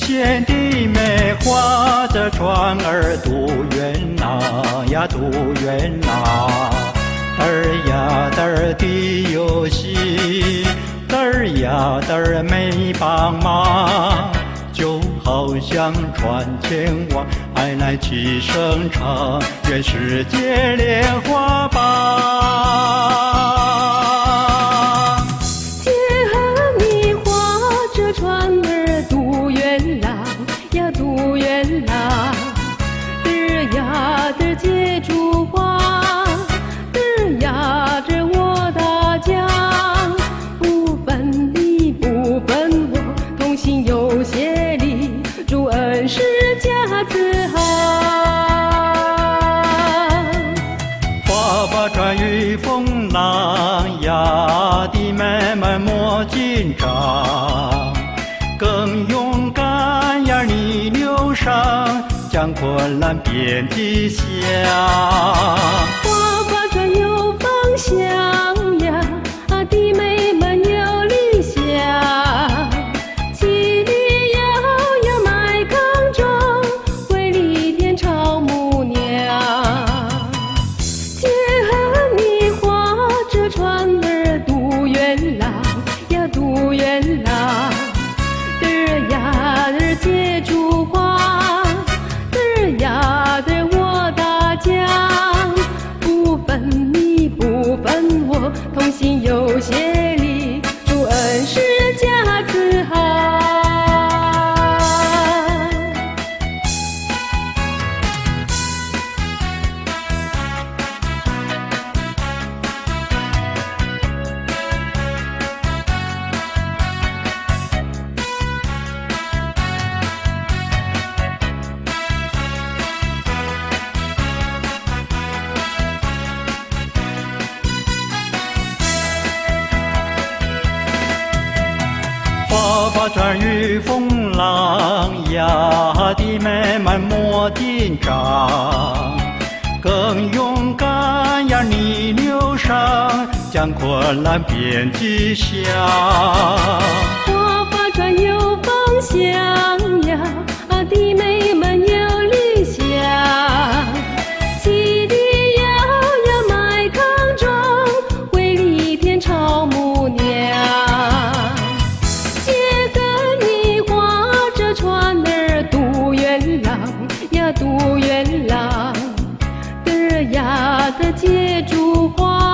贤弟妹划着船儿渡元朗呀渡元朗，嘚儿呀嘚儿的游戏，嘚儿呀嘚儿没帮忙，就好像船前往，爱来齐声唱，愿世界莲花榜。姐和你划着船儿渡元朗呀渡元朗，嘚儿呀嘚儿接住花，嘚儿呀嘚儿我大江，不分你不分我，同心有协力，主恩师家自豪。划把船遇风浪呀，弟妹们莫紧张，更勇敢呀逆流上，将困难变吉祥。划把船有方向呀，弟妹们有理想，起立摇迈康中，为立天朝母娘。姐和你划着船儿渡元朗呀渡元朗，嘚儿呀嘚儿接住花，嘚儿呀嘚儿我大江，不分你不分我，同心有协力，主恩师家自豪。划把船遇风浪呀，弟妹们莫紧张，更勇敢呀逆流上，将困难变吉祥。划把船有方向呀，弟妹们有理想，起立摇迈康中，为立天朝母娘。姐跟你划着船儿渡元朗呀渡元朗，嘚儿呀嘚儿接住花，